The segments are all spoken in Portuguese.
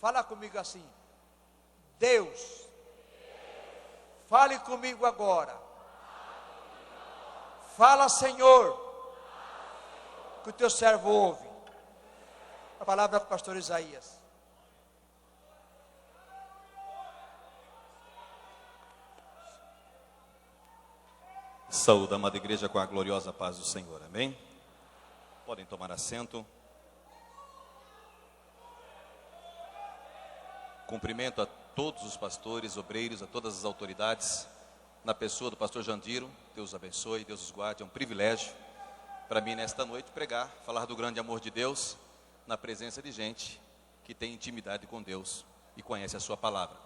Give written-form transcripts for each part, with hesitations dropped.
Fala comigo assim: Deus, fale comigo agora. Fala, Senhor, que o teu servo ouve. A palavra do pastor Isaías. Saúde, amada igreja, com a gloriosa paz do Senhor, amém? Podem tomar assento. Cumprimento a todos os pastores, obreiros, a todas as autoridades, na pessoa do pastor Jandiro. Deus os abençoe, Deus os guarde. É um privilégio para mim nesta noite pregar, falar do grande amor de Deus, na presença de gente que tem intimidade com Deus e conhece a sua palavra.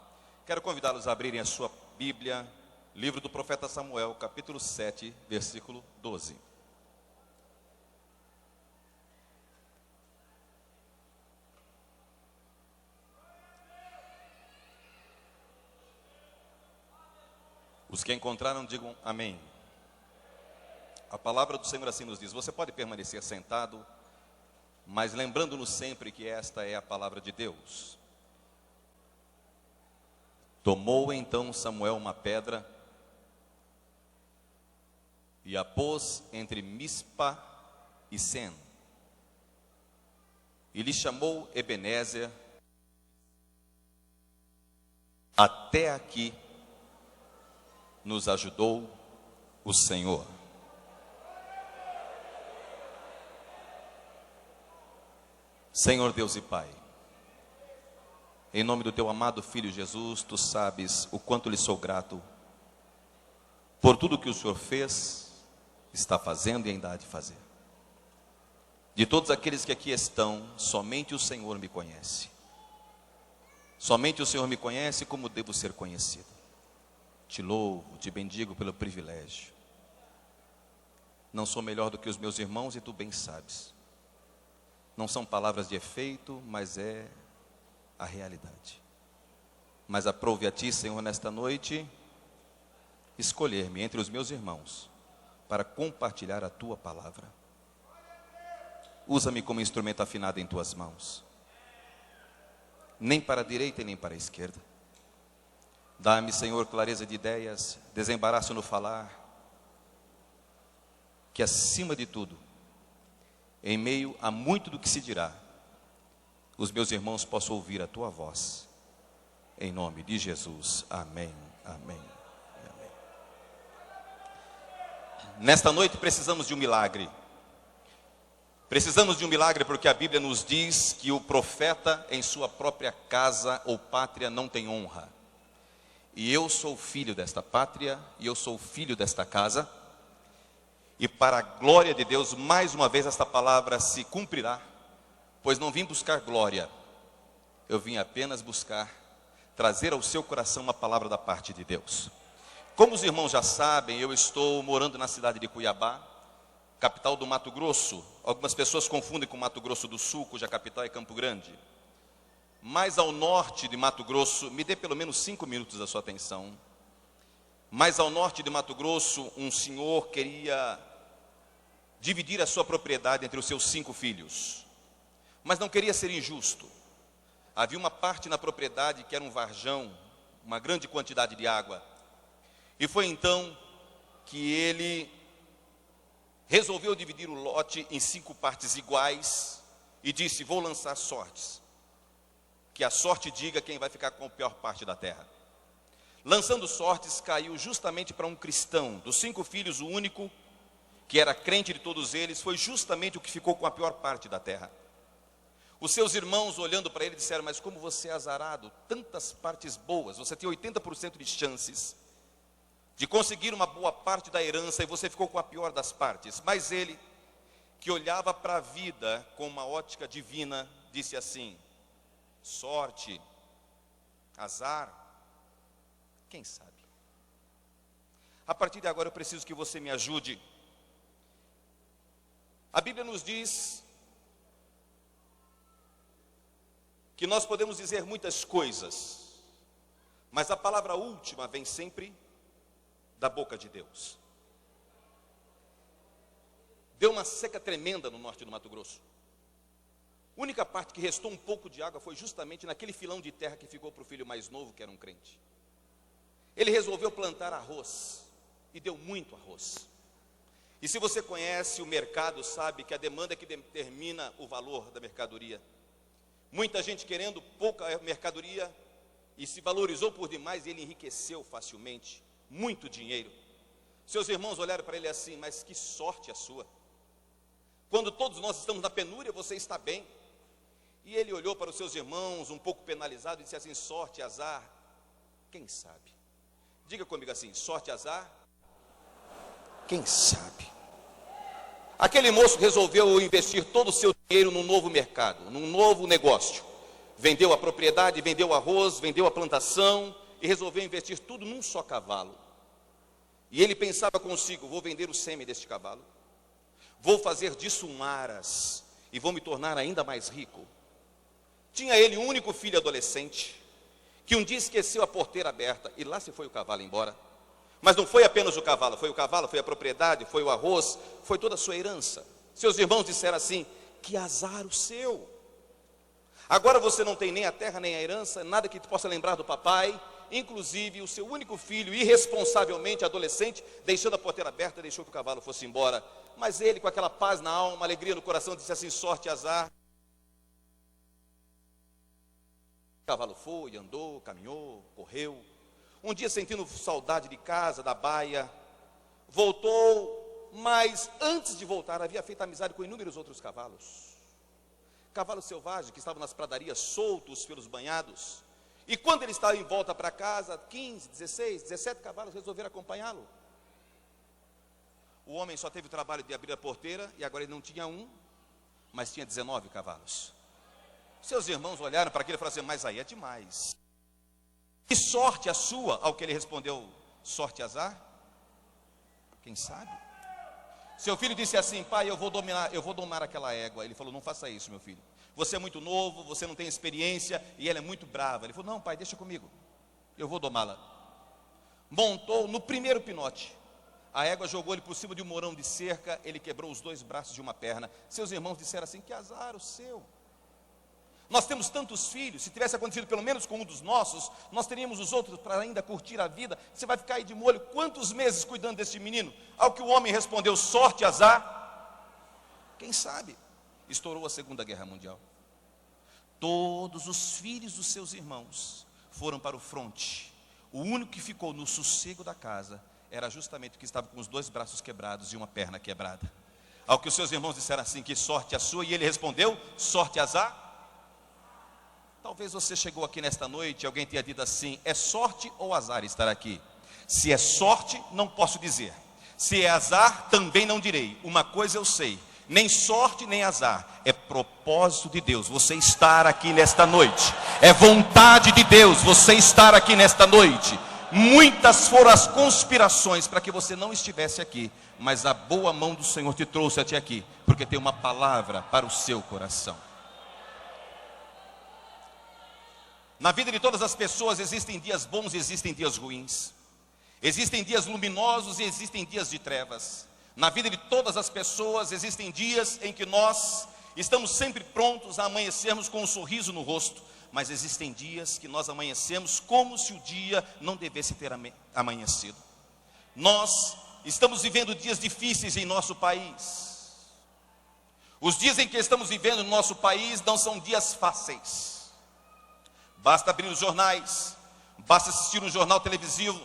Quero convidá-los a abrirem a sua Bíblia, livro do profeta Samuel, capítulo 7, versículo 12. Os que encontraram, digam amém. A palavra do Senhor assim nos diz. Você pode permanecer sentado, mas lembrando-nos sempre que esta é a palavra de Deus. Tomou então Samuel uma pedra e a pôs entre Mispa e Sem. E lhe chamou Ebenezer. Até aqui nos ajudou o Senhor. Senhor Deus e Pai, em nome do teu amado Filho Jesus, tu sabes o quanto lhe sou grato por tudo que o Senhor fez, está fazendo e ainda há de fazer. De todos aqueles que aqui estão, somente o Senhor me conhece. Somente o Senhor me conhece como devo ser conhecido. Te louvo, te bendigo pelo privilégio. Não sou melhor do que os meus irmãos e tu bem sabes. Não são palavras de efeito, mas é a realidade. Mas aprove a ti, Senhor, nesta noite, escolher-me entre os meus irmãos para compartilhar a tua palavra. Usa-me como instrumento afinado em tuas mãos. Nem para a direita e nem para a esquerda. Dá-me, Senhor, clareza de ideias, desembaraço no falar, que acima de tudo, em meio a muito do que se dirá, os meus irmãos possam ouvir a tua voz, em nome de Jesus, amém, amém, amém. Nesta noite precisamos de um milagre. Precisamos de um milagre porque a Bíblia nos diz que o profeta em sua própria casa ou pátria não tem honra. E eu sou filho desta pátria, e eu sou filho desta casa, e para a glória de Deus, mais uma vez esta palavra se cumprirá, pois não vim buscar glória, eu vim apenas buscar, trazer ao seu coração uma palavra da parte de Deus. Como os irmãos já sabem, eu estou morando na cidade de Cuiabá, capital do Mato Grosso. Algumas pessoas confundem com Mato Grosso do Sul, cuja capital é Campo Grande. Mais ao norte de Mato Grosso, me dê pelo menos 5 minutos da sua atenção. Mais ao norte de Mato Grosso, um senhor queria dividir a sua propriedade entre os seus 5 filhos. Mas não queria ser injusto. Havia uma parte na propriedade que era um varjão, uma grande quantidade de água. E foi então que ele resolveu dividir o lote em 5 partes iguais e disse: vou lançar sortes. Que a sorte diga quem vai ficar com a pior parte da terra. Lançando sortes, caiu justamente para um cristão. Dos 5 filhos, o único que era crente de todos eles, foi justamente o que ficou com a pior parte da terra. Os seus irmãos, olhando para ele, disseram: mas como você é azarado, tantas partes boas, você tem 80% de chances de conseguir uma boa parte da herança, e você ficou com a pior das partes. Mas ele, que olhava para a vida com uma ótica divina, disse assim: sorte, azar, quem sabe? A partir de agora eu preciso que você me ajude. A Bíblia nos diz que nós podemos dizer muitas coisas, mas a palavra última vem sempre da boca de Deus. Deu uma seca tremenda no norte do Mato Grosso. A única parte que restou um pouco de água foi justamente naquele filão de terra que ficou para o filho mais novo, que era um crente. Ele resolveu plantar arroz, e deu muito arroz. E se você conhece o mercado, sabe que a demanda é que determina o valor da mercadoria. Muita gente querendo pouca mercadoria, e se valorizou por demais, e ele enriqueceu facilmente, muito dinheiro. Seus irmãos olharam para ele assim: mas que sorte a sua. Quando todos nós estamos na penúria, você está bem. E ele olhou para os seus irmãos, um pouco penalizado, e disse assim: sorte, azar, quem sabe? Diga comigo assim: sorte, azar, quem sabe? Aquele moço resolveu investir todo o seu dinheiro num novo mercado, num novo negócio. Vendeu a propriedade, vendeu o arroz, vendeu a plantação e resolveu investir tudo num só cavalo. E ele pensava consigo: vou vender o sêmen deste cavalo, vou fazer disso um aras e vou me tornar ainda mais rico. Tinha ele um único filho adolescente, que um dia esqueceu a porteira aberta, e lá se foi o cavalo embora. Mas não foi apenas o cavalo, foi a propriedade, foi o arroz, foi toda a sua herança. Seus irmãos disseram assim: que azar o seu. Agora você não tem nem a terra, nem a herança, nada que possa lembrar do papai. Inclusive o seu único filho, irresponsavelmente adolescente, deixando a porteira aberta, deixou que o cavalo fosse embora. Mas ele, com aquela paz na alma, alegria no coração, disse assim: sorte, azar. O cavalo foi, andou, caminhou, correu. Um dia, sentindo saudade de casa, da baia, voltou, mas antes de voltar havia feito amizade com inúmeros outros cavalos. Cavalos selvagens que estavam nas pradarias, soltos pelos banhados. E quando ele estava em volta para casa, 15, 16, 17 cavalos resolveram acompanhá-lo. O homem só teve o trabalho de abrir a porteira, e agora ele não tinha um, mas tinha 19 cavalos. Seus irmãos olharam para aquilo e falaram assim: mas aí é demais. Que sorte a sua? Ao que ele respondeu: sorte, azar, quem sabe? Seu filho disse assim: pai, eu vou domar aquela égua. Ele falou: não faça isso, meu filho. Você é muito novo, você não tem experiência, e ela é muito brava. Ele falou: não, pai, deixa comigo, eu vou domá-la. Montou no primeiro pinote. A égua jogou ele por cima de um morão de cerca, ele quebrou os 2 braços de uma perna. Seus irmãos disseram assim: que azar o seu. Nós temos tantos filhos, se tivesse acontecido pelo menos com um dos nossos, nós teríamos os outros para ainda curtir a vida. Você vai ficar aí de molho quantos meses cuidando desse menino? Ao que o homem respondeu: sorte, azar, quem sabe? Estourou a Segunda Guerra Mundial. Todos os filhos dos seus irmãos foram para o fronte. O único que ficou no sossego da casa era justamente o que estava com os 2 braços quebrados e uma perna quebrada. Ao que os seus irmãos disseram assim: que sorte a sua, e ele respondeu: sorte, azar. Talvez você chegou aqui nesta noite e alguém tenha dito assim: é sorte ou azar estar aqui? Se é sorte, não posso dizer. Se é azar, também não direi. Uma coisa eu sei: nem sorte nem azar, é propósito de Deus você estar aqui nesta noite. É vontade de Deus você estar aqui nesta noite. Muitas foram as conspirações para que você não estivesse aqui, mas a boa mão do Senhor te trouxe até aqui, porque tem uma palavra para o seu coração. Na vida de todas as pessoas existem dias bons e existem dias ruins. Existem dias luminosos e existem dias de trevas. Na vida de todas as pessoas existem dias em que nós estamos sempre prontos a amanhecermos com um sorriso no rosto. Mas existem dias que nós amanhecemos como se o dia não devesse ter amanhecido. Nós estamos vivendo dias difíceis em nosso país. Os dias em que estamos vivendo no nosso país não são dias fáceis. Basta abrir os jornais, basta assistir um jornal televisivo.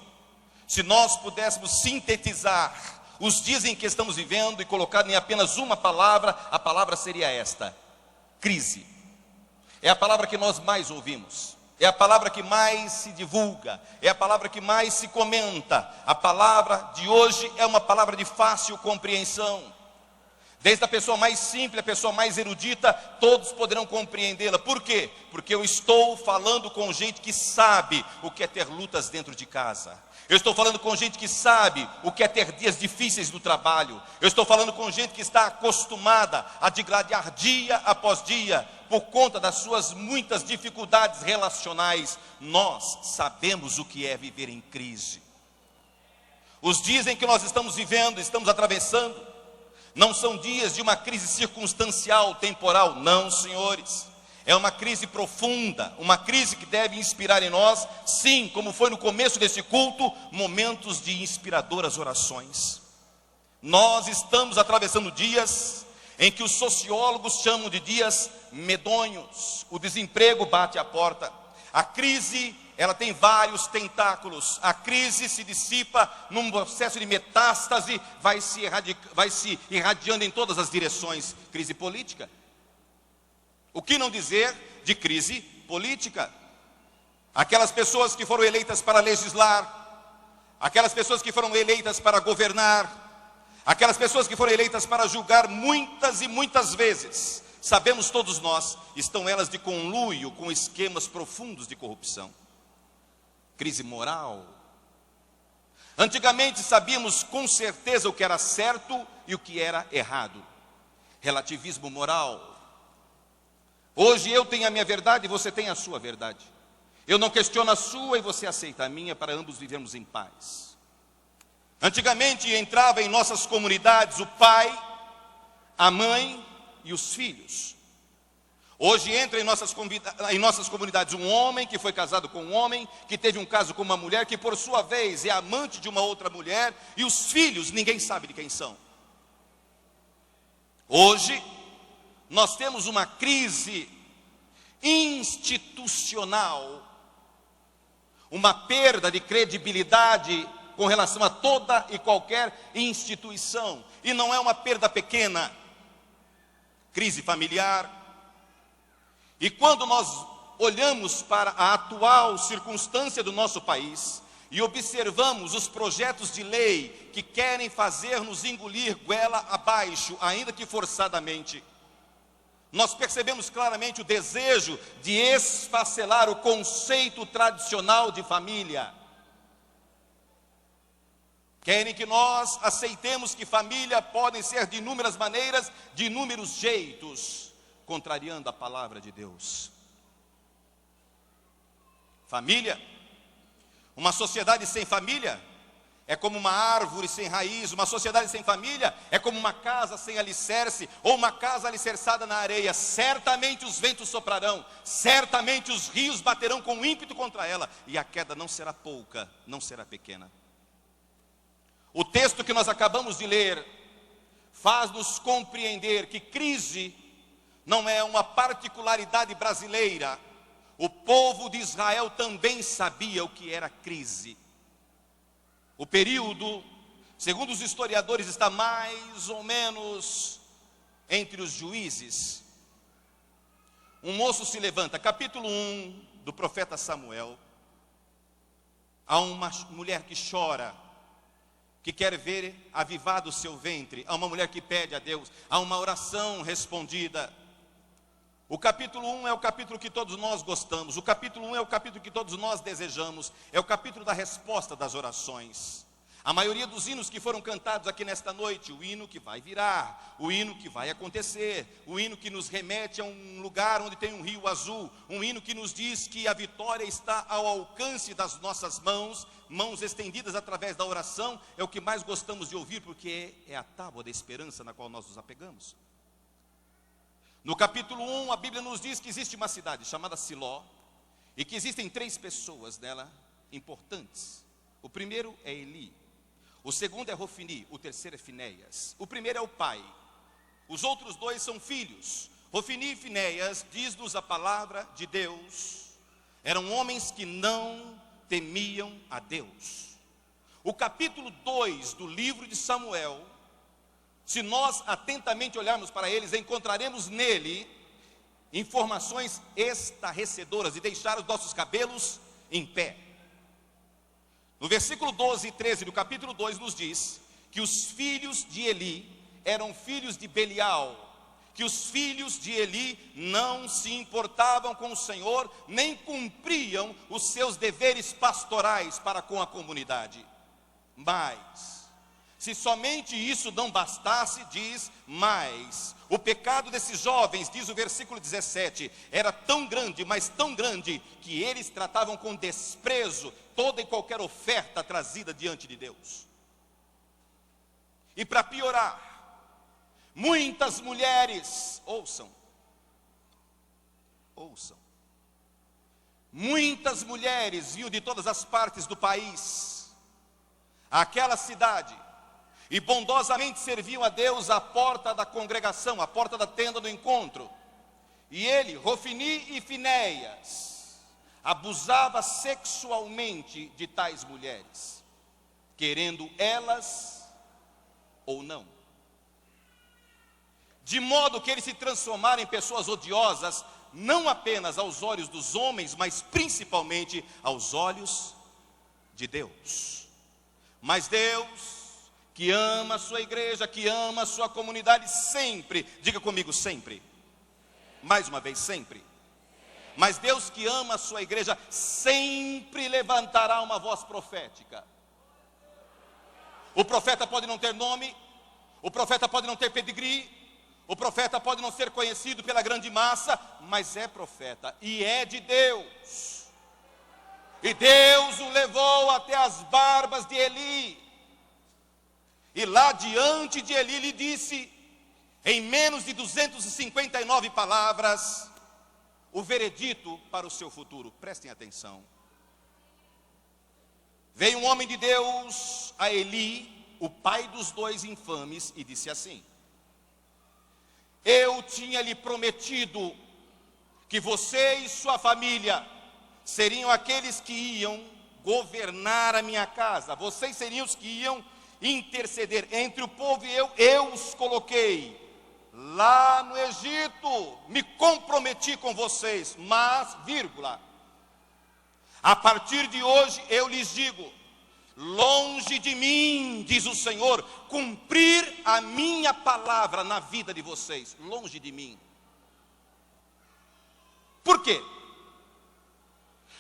Se nós pudéssemos sintetizar os dias em que estamos vivendo e colocar em apenas uma palavra, a palavra seria esta: crise. É a palavra que nós mais ouvimos, é a palavra que mais se divulga, é a palavra que mais se comenta. A palavra de hoje é uma palavra de fácil compreensão. Desde a pessoa mais simples, a pessoa mais erudita, todos poderão compreendê-la. Por quê? Porque eu estou falando com gente que sabe o que é ter lutas dentro de casa. Eu estou falando com gente que sabe o que é ter dias difíceis no trabalho. Eu estou falando com gente que está acostumada a digladiar dia após dia, por conta das suas muitas dificuldades relacionais. Nós sabemos o que é viver em crise. Os dias em que nós estamos vivendo, estamos atravessando, Não são dias de uma crise circunstancial, temporal. Não, senhores. É uma crise profunda, uma crise que deve inspirar em nós, sim, como foi no começo desse culto, momentos de inspiradoras orações. Nós estamos atravessando dias em que os sociólogos chamam de dias medonhos. O desemprego bate à porta. A crise, ela tem vários tentáculos. A crise se dissipa num processo de metástase, vai se irradiando em todas as direções. Crise política. O que não dizer de crise política? Aquelas pessoas que foram eleitas para legislar, aquelas pessoas que foram eleitas para governar, aquelas pessoas que foram eleitas para julgar, muitas e muitas vezes, sabemos todos nós, estão elas de conluio com esquemas profundos de corrupção. Crise moral. Antigamente sabíamos com certeza o que era certo e o que era errado. Relativismo moral. Hoje eu tenho a minha verdade e você tem a sua verdade. Eu não questiono a sua e você aceita a minha, para ambos vivermos em paz. Antigamente entrava em nossas comunidades o pai, a mãe e os filhos. Hoje entra em nossas comunidades um homem que foi casado com um homem, que teve um caso com uma mulher, que por sua vez é amante de uma outra mulher, e os filhos ninguém sabe de quem são. Hoje nós temos uma crise institucional, uma perda de credibilidade com relação a toda e qualquer instituição. E não é uma perda pequena. Crise familiar. E quando nós olhamos para a atual circunstância do nosso país e observamos os projetos de lei que querem fazer-nos engolir goela abaixo, ainda que forçadamente, nós percebemos claramente o desejo de esfacelar o conceito tradicional de família. Querem que nós aceitemos que família podem ser de inúmeras maneiras, de inúmeros jeitos, contrariando a palavra de Deus. Família, uma sociedade sem família é como uma árvore sem raiz. Uma sociedade sem família é como uma casa sem alicerce, ou uma casa alicerçada na areia. Certamente os ventos soprarão, certamente os rios baterão com ímpeto contra ela, e a queda não será pouca, não será pequena. O texto que nós acabamos de ler faz-nos compreender que crise não é uma particularidade brasileira. O povo de Israel também sabia o que era crise. O período, segundo os historiadores, está mais ou menos entre os juízes. Um moço se levanta, capítulo 1 do profeta Samuel. Há uma mulher que chora, que quer ver avivado o seu ventre. Há uma mulher que pede a Deus, há uma oração respondida. O capítulo 1 é o capítulo que todos nós gostamos. O capítulo 1 é o capítulo que todos nós desejamos. É o capítulo da resposta das orações. A maioria dos hinos que foram cantados aqui nesta noite, o hino que vai virar, o hino que vai acontecer, o hino que nos remete a um lugar onde tem um rio azul, um hino que nos diz que a vitória está ao alcance das nossas mãos, mãos estendidas através da oração, é o que mais gostamos de ouvir, porque é a tábua da esperança na qual nós nos apegamos. No capítulo 1, a Bíblia nos diz que existe uma cidade chamada Siló, e que existem 3 pessoas nela importantes. O primeiro é Eli, o segundo é Rofni, o terceiro é Finéias. O primeiro é o pai, os outros 2 são filhos. Rofni e Finéias, diz-nos a palavra de Deus, eram homens que não temiam a Deus. O capítulo 2 do livro de Samuel, se nós atentamente olharmos para eles, encontraremos nele informações estarrecedoras, de deixar os nossos cabelos em pé. No versículo 12 e 13 do capítulo 2 nos diz que os filhos de Eli eram filhos de Belial, que os filhos de Eli não se importavam com o Senhor, nem cumpriam os seus deveres pastorais para com a comunidade. Mas, se somente isso não bastasse, diz mais, o pecado desses jovens, diz o versículo 17, era tão grande, mas tão grande, que eles tratavam com desprezo toda e qualquer oferta trazida diante de Deus. E para piorar, Muitas mulheres, ouçam, muitas mulheres vinham de todas as partes do país, àquela cidade, e bondosamente serviam a Deus à porta da congregação, à porta da tenda do encontro. E ele, Rofini e Finéias, abusava sexualmente de tais mulheres, querendo elas ou não. De modo que eles se transformaram em pessoas odiosas, não apenas aos olhos dos homens, mas principalmente aos olhos de Deus. Mas Deus, que ama a sua igreja, que ama a sua comunidade, sempre, diga comigo, sempre. Mais uma vez, sempre. Mas Deus que ama a sua igreja, sempre levantará uma voz profética. O profeta pode não ter nome, o profeta pode não ter pedigree, o profeta pode não ser conhecido pela grande massa, mas é profeta e é de Deus. E Deus o levou até as barbas de Eli. E lá diante de Eli lhe disse, em menos de 259 palavras, o veredito para o seu futuro. Prestem atenção. Veio um homem de Deus a Eli, o pai dos dois infames, e disse assim: eu tinha lhe prometido que você e sua família seriam aqueles que iam governar a minha casa. Vocês seriam os que iam interceder entre o povo e eu os coloquei lá no Egito, me comprometi com vocês, mas, vírgula, a partir de hoje eu lhes digo, longe de mim, diz o Senhor, cumprir a minha palavra na vida de vocês, longe de mim. Por quê?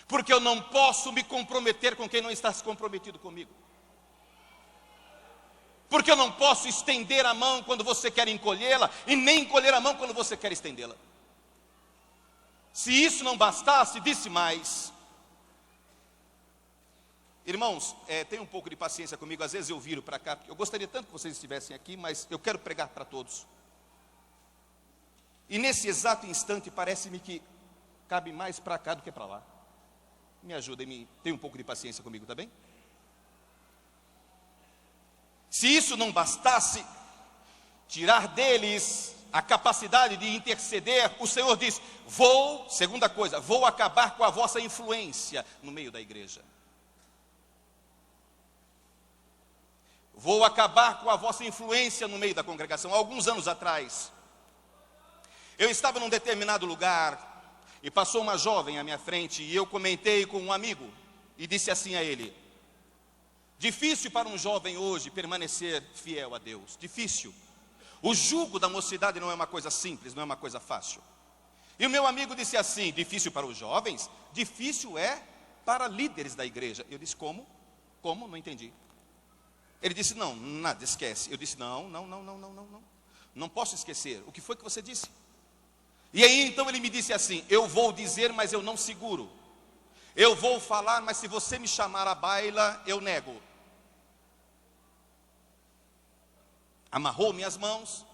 Porque eu não posso me comprometer com quem não está se comprometido comigo. Porque eu não posso estender a mão quando você quer encolhê-la, e nem encolher a mão quando você quer estendê-la. Se isso não bastasse, disse mais. Irmãos, tenham um pouco de paciência comigo, às vezes eu viro para cá, porque eu gostaria tanto que vocês estivessem aqui, mas eu quero pregar para todos. E nesse exato instante, parece-me que cabe mais para cá do que para lá. Me ajudem, tenham um pouco de paciência comigo, tá bem? Se isso não bastasse, tirar deles a capacidade de interceder, o Senhor diz, segunda coisa, vou acabar com a vossa influência no meio da igreja. Vou acabar com a vossa influência no meio da congregação. Alguns anos atrás, eu estava num determinado lugar, e passou uma jovem à minha frente, e eu comentei com um amigo, e disse assim a ele: difícil para um jovem hoje permanecer fiel a Deus, difícil. O jugo da mocidade não é uma coisa simples, não é uma coisa fácil. E o meu amigo disse assim: difícil para os jovens? Difícil é para líderes da igreja. Eu disse, como? Como? Não entendi. Ele disse, não, nada, esquece. Eu disse, não, não posso esquecer. O que foi que você disse? E aí então ele me disse assim: eu vou dizer, mas eu não seguro. Eu vou falar, mas se você me chamar à baila, eu nego. Amarrou minhas mãos,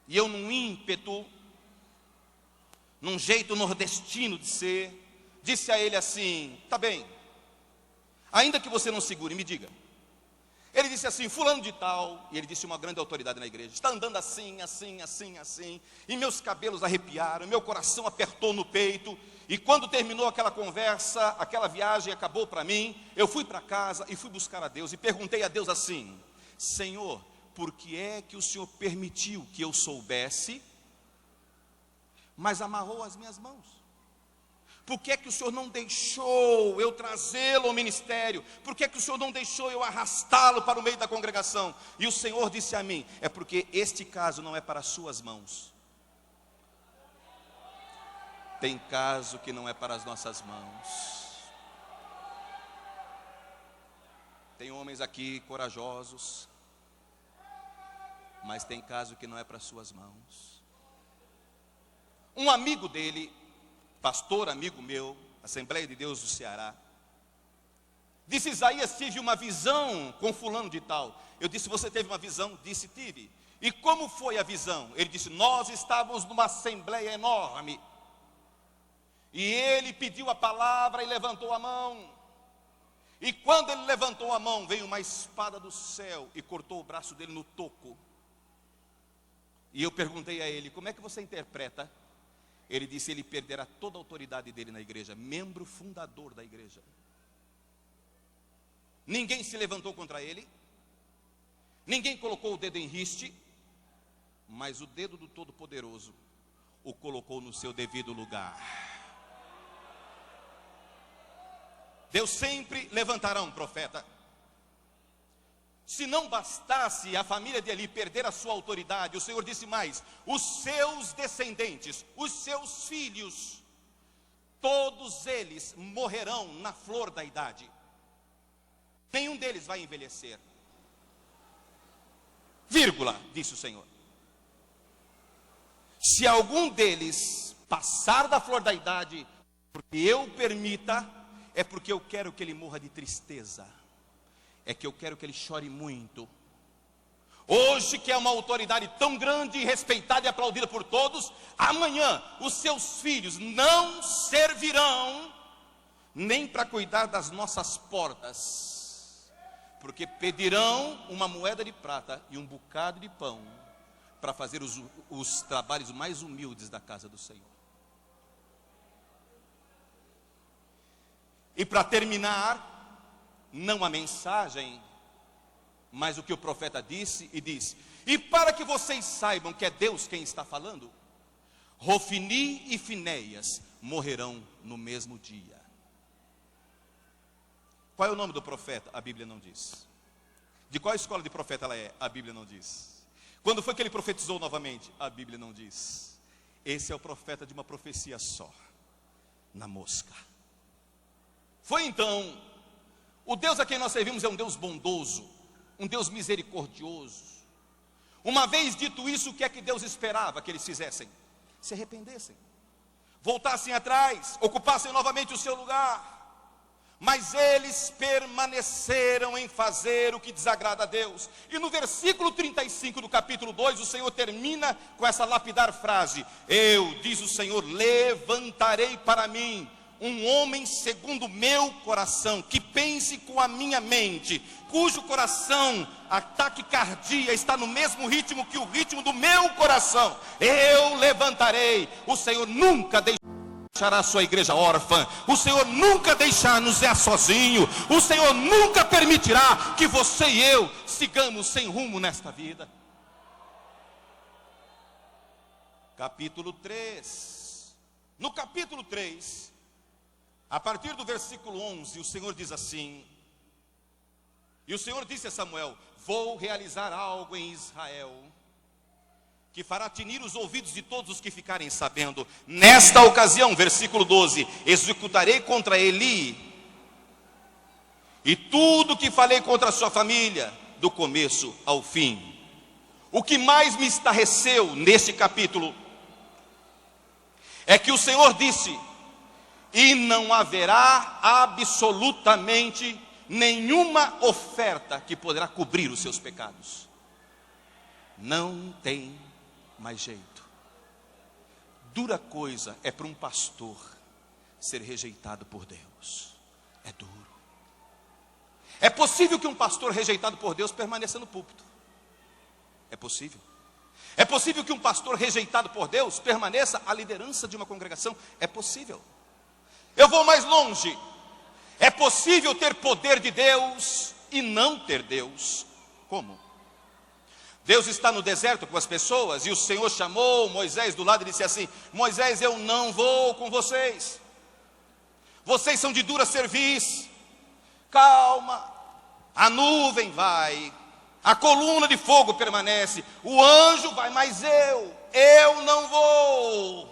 e eu num ímpeto, num jeito nordestino de ser, disse a ele assim: tá bem, ainda que você não segure, me diga. Ele disse assim: fulano de tal, e ele disse uma grande autoridade na igreja, está andando assim, e meus cabelos arrepiaram, meu coração apertou no peito, e quando terminou aquela conversa, aquela viagem acabou para mim, eu fui para casa e fui buscar a Deus, e perguntei a Deus assim: Senhor, por que é que o Senhor permitiu que eu soubesse, mas amarrou as minhas mãos? Por que é que o Senhor não deixou eu trazê-lo ao ministério? Por que é que o Senhor não deixou eu arrastá-lo para o meio da congregação? E o Senhor disse a mim: é porque este caso não é para as suas mãos. Tem caso que não é para as nossas mãos. Tem homens aqui corajosos, mas tem caso que não é para as suas mãos. Um amigo dele, pastor amigo meu, Assembleia de Deus do Ceará, Disse: Isaías, tive uma visão com fulano de tal. Eu disse: você teve uma visão? Disse: tive. E como foi a visão? Ele disse: nós estávamos numa assembleia enorme, e ele pediu a palavra e levantou a mão. E quando ele levantou a mão, veio uma espada do céu e cortou o braço dele no toco. E eu perguntei a ele: como é que você interpreta? Ele disse: ele perderá toda a autoridade dele na igreja, membro fundador da igreja. Ninguém se levantou contra ele, ninguém colocou o dedo em riste, mas o dedo do Todo-Poderoso o colocou no seu devido lugar. Deus sempre levantará um profeta. Se não bastasse a família de Eli perder a sua autoridade, o Senhor disse mais: os seus descendentes, os seus filhos, todos eles morrerão na flor da idade. Nenhum deles vai envelhecer. Vírgula, disse o Senhor. Se algum deles passar da flor da idade, porque eu permita, é porque eu quero que ele morra de tristeza. É que eu quero que ele chore muito. Hoje, que é uma autoridade tão grande, respeitada e aplaudida por todos, amanhã os seus filhos não servirão nem para cuidar das nossas portas, porque pedirão uma moeda de prata e um bocado de pão para fazer os trabalhos mais humildes da casa do Senhor. E para terminar, não a mensagem, mas o que o profeta disse, e disse: e para que vocês saibam que é Deus quem está falando, Rofini e Finéias morrerão no mesmo dia. Qual é o nome do profeta? A Bíblia não diz. De qual escola de profeta ela é? A Bíblia não diz. Quando foi que ele profetizou novamente? A Bíblia não diz. Esse é o profeta de uma profecia só, na mosca. Foi então, o Deus a quem nós servimos é um Deus bondoso, um Deus misericordioso. Uma vez dito isso, o que é que Deus esperava que eles fizessem? Se arrependessem, voltassem atrás, ocupassem novamente o seu lugar. Mas eles permaneceram em fazer o que desagrada a Deus. E no versículo 35 do capítulo 2, o Senhor termina com essa lapidar frase: eu, diz o Senhor, levantarei para mim um homem segundo o meu coração, que pense com a minha mente, cujo coração, a taquicardia está no mesmo ritmo que o ritmo do meu coração. Eu levantarei. O Senhor nunca deixará a sua igreja órfã. O Senhor nunca deixará nos sozinho. O Senhor nunca permitirá que você e eu sigamos sem rumo nesta vida. Capítulo 3. No capítulo 3, a partir do versículo 11, o Senhor diz assim: e o Senhor disse a Samuel: vou realizar algo em Israel, que fará tinir os ouvidos de todos os que ficarem sabendo. Nesta ocasião, versículo 12, executarei contra Eli e tudo que falei contra a sua família, do começo ao fim. O que mais me estarreceu neste capítulo é que o Senhor disse: e não haverá absolutamente nenhuma oferta que poderá cobrir os seus pecados. Não tem mais jeito. Dura coisa é para um pastor ser rejeitado por Deus. É duro. É possível que um pastor rejeitado por Deus permaneça no púlpito. É possível. É possível que um pastor rejeitado por Deus permaneça à liderança de uma congregação. É possível. Eu vou mais longe. É possível ter poder de Deus e não ter Deus. Como? Deus está no deserto com as pessoas, e o Senhor chamou Moisés do lado e disse assim: Moisés, eu não vou com vocês. Vocês são de dura cerviz. Calma. A nuvem vai, a coluna de fogo permanece, o anjo vai, mas eu não vou.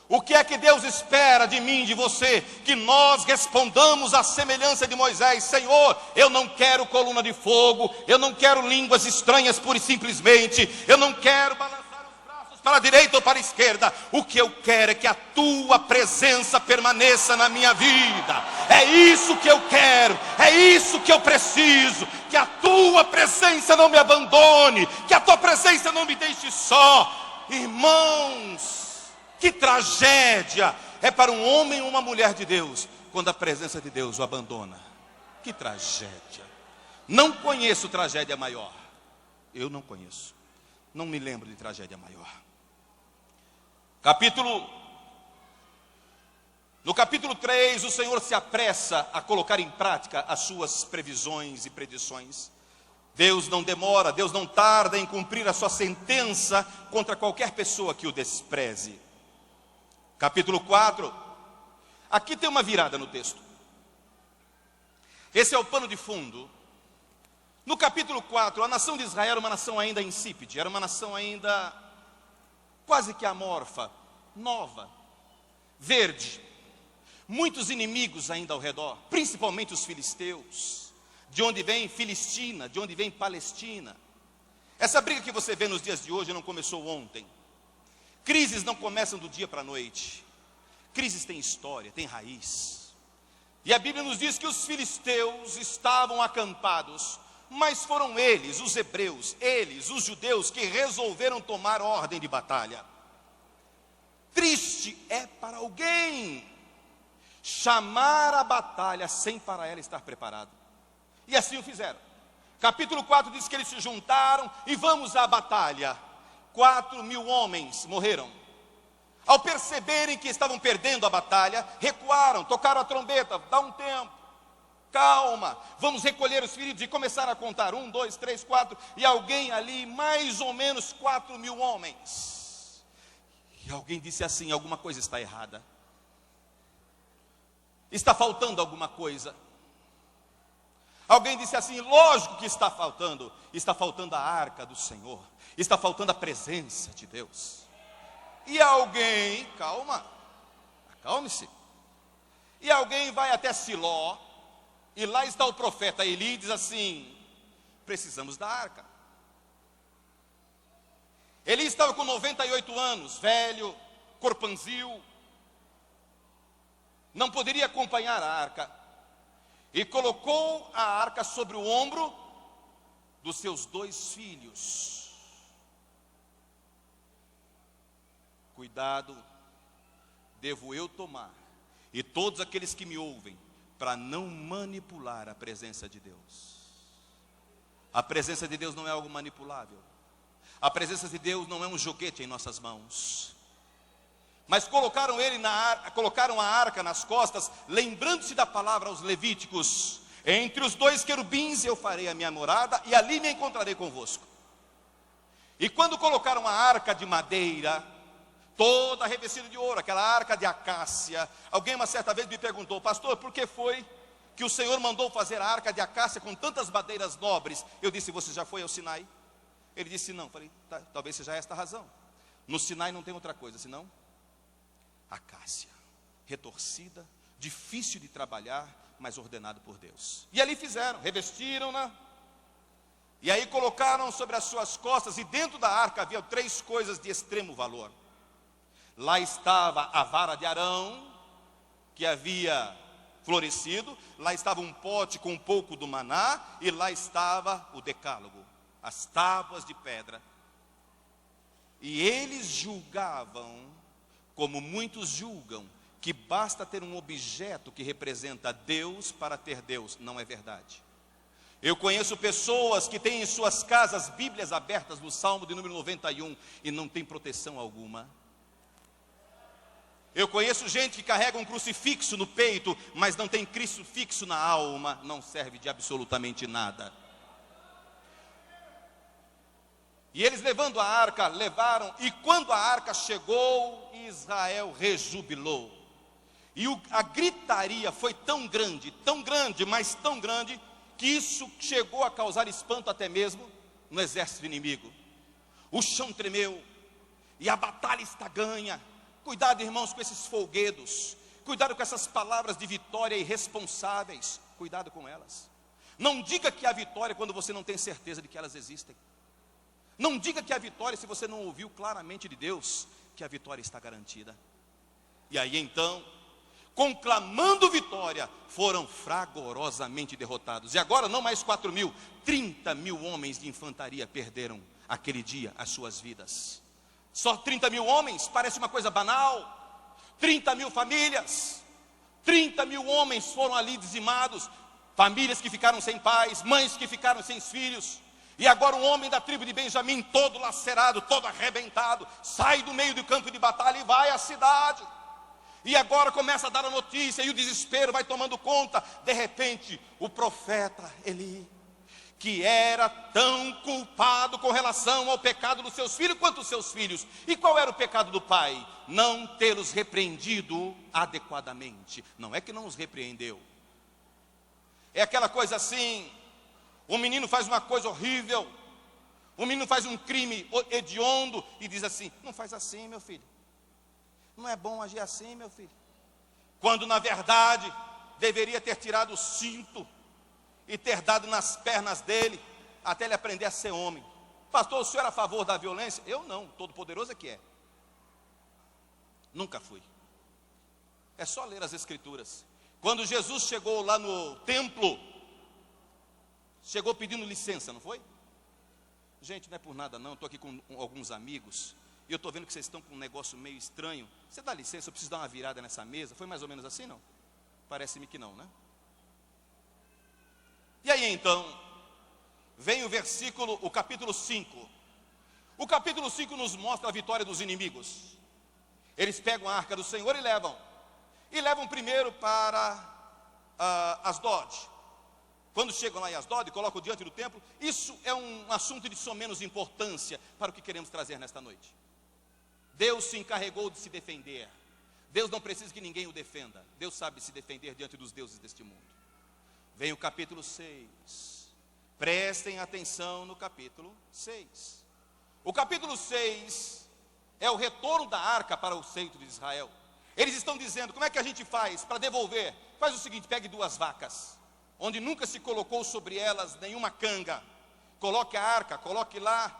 O que é que Deus espera de mim, de você? Que nós respondamos à semelhança de Moisés: Senhor, eu não quero coluna de fogo, eu não quero línguas estranhas pura e simplesmente, eu não quero balançar os braços para a direita ou para a esquerda. O que eu quero é que a tua presença permaneça na minha vida. É isso que eu quero, é isso que eu preciso. Que a tua presença não me abandone, que a tua presença não me deixe só. Irmãos, que tragédia é para um homem ou uma mulher de Deus quando a presença de Deus o abandona. Que tragédia. Não conheço tragédia maior. Eu não conheço. Não me lembro de tragédia maior. No capítulo 3, o Senhor se apressa a colocar em prática as suas previsões e predições. Deus não demora, Deus não tarda em cumprir a sua sentença contra qualquer pessoa que o despreze. Capítulo 4, aqui tem uma virada no texto. Esse é o pano de fundo. No capítulo 4, a nação de Israel era uma nação ainda insípida, era uma nação ainda quase que amorfa, nova, verde. Muitos inimigos ainda ao redor, principalmente os filisteus, de onde vem Filistina, de onde vem Palestina. Essa briga que você vê nos dias de hoje não começou ontem. Crises não começam do dia para a noite. Crises têm história, têm raiz. E a Bíblia nos diz que os filisteus estavam acampados, mas foram eles, os hebreus, eles, os judeus, que resolveram tomar ordem de batalha. Triste é para alguém chamar a batalha sem para ela estar preparado. E assim o fizeram. Capítulo 4 diz que eles se juntaram e vamos à batalha. 4.000 homens morreram. Ao perceberem que estavam perdendo a batalha, recuaram, tocaram a trombeta, dá um tempo. Calma, vamos recolher os feridos e começar a contar, 1, 2, 3, 4, e alguém ali, mais ou menos 4.000 homens. E alguém disse assim, alguma coisa está errada. Está faltando alguma coisa. Alguém disse assim, lógico que está faltando a arca do Senhor, está faltando a presença de Deus. E alguém, calma, acalme-se. E alguém vai até Siló, e lá está o profeta Eli e diz assim, precisamos da arca. Eli estava com 98 anos, velho, corpanzil, não poderia acompanhar a arca. E colocou a arca sobre o ombro dos seus 2 filhos. Cuidado, devo eu tomar, e todos aqueles que me ouvem, para não manipular a presença de Deus. A presença de Deus não é algo manipulável. A presença de Deus não é um joguete em nossas mãos. Mas colocaram a arca nas costas, lembrando-se da palavra aos levíticos: entre os 2 querubins eu farei a minha morada, e ali me encontrarei convosco. E quando colocaram a arca de madeira, toda revestida de ouro, aquela arca de acácia. Alguém uma certa vez me perguntou, pastor, por que foi que o Senhor mandou fazer a arca de acácia com tantas madeiras nobres? Eu disse, você já foi ao Sinai? Ele disse, não. Falei, tá, talvez seja esta a razão. No Sinai não tem outra coisa, senão acácia, retorcida, difícil de trabalhar, mas ordenado por Deus. E ali fizeram, revestiram-na, e aí colocaram sobre as suas costas, e dentro da arca havia 3 coisas de extremo valor. Lá estava a vara de Arão, que havia florescido. Lá estava um pote com um pouco do maná. E lá estava o decálogo, as tábuas de pedra. E eles julgavam, como muitos julgam, que basta ter um objeto que representa Deus para ter Deus. Não é verdade. Eu conheço pessoas que têm em suas casas Bíblias abertas no Salmo de número 91 e não tem proteção alguma. Eu conheço gente que carrega um crucifixo no peito, mas não tem Cristo fixo na alma, não serve de absolutamente nada. E eles levando a arca, levaram, e quando a arca chegou, Israel rejubilou. E a gritaria foi tão grande, mas tão grande, que isso chegou a causar espanto até mesmo no exército inimigo. O chão tremeu, e a batalha está ganha. Cuidado, irmãos, com esses folguedos. Cuidado com essas palavras de vitória irresponsáveis. Cuidado com elas. Não diga que há vitória quando você não tem certeza de que elas existem. Não diga que a vitória, se você não ouviu claramente de Deus, que a vitória está garantida. E aí então, conclamando vitória, foram fragorosamente derrotados. E agora não mais 4.000, 30.000 homens de infantaria perderam aquele dia as suas vidas. Só 30.000 homens, parece uma coisa banal. 30.000 famílias, 30.000 homens foram ali dizimados. Famílias que ficaram sem pais, mães que ficaram sem filhos. E agora um homem da tribo de Benjamim, todo lacerado, todo arrebentado, sai do meio do campo de batalha e vai à cidade. E agora começa a dar a notícia, e o desespero vai tomando conta. De repente, o profeta Eli, que era tão culpado com relação ao pecado dos seus filhos quanto os seus filhos. E qual era o pecado do pai? Não tê-los repreendido adequadamente. Não é que não os repreendeu. É aquela coisa assim, um menino faz uma coisa horrível, um menino faz um crime hediondo e diz assim: não faz assim, meu filho. Não é bom agir assim, meu filho. Quando na verdade deveria ter tirado o cinto e ter dado nas pernas dele, até ele aprender a ser homem. Pastor, o senhor é a favor da violência? Eu não, todo-poderoso é que é. Nunca fui. É só ler as escrituras. Quando Jesus chegou lá no templo, chegou pedindo licença, não foi? Gente, não é por nada não, estou aqui com alguns amigos, e eu estou vendo que vocês estão com um negócio meio estranho. Você dá licença, eu preciso dar uma virada nessa mesa. Foi mais ou menos assim, não? Parece-me que não, né? E aí então, vem o capítulo 5. O capítulo 5 nos mostra a vitória dos inimigos. Eles pegam a arca do Senhor e levam. E levam primeiro para Asdod. Quando chegam lá em Asdod e colocam diante do templo, isso é um assunto de só menos importância para o que queremos trazer nesta noite. Deus se encarregou de se defender. Deus não precisa que ninguém o defenda. Deus sabe se defender diante dos deuses deste mundo. Vem o capítulo 6. Prestem atenção no capítulo 6. O capítulo 6 é o retorno da arca para o centro de Israel. Eles estão dizendo: como é que a gente faz para devolver? Faz o seguinte, pegue 2 vacas, onde nunca se colocou sobre elas nenhuma canga. Coloque a arca, coloque lá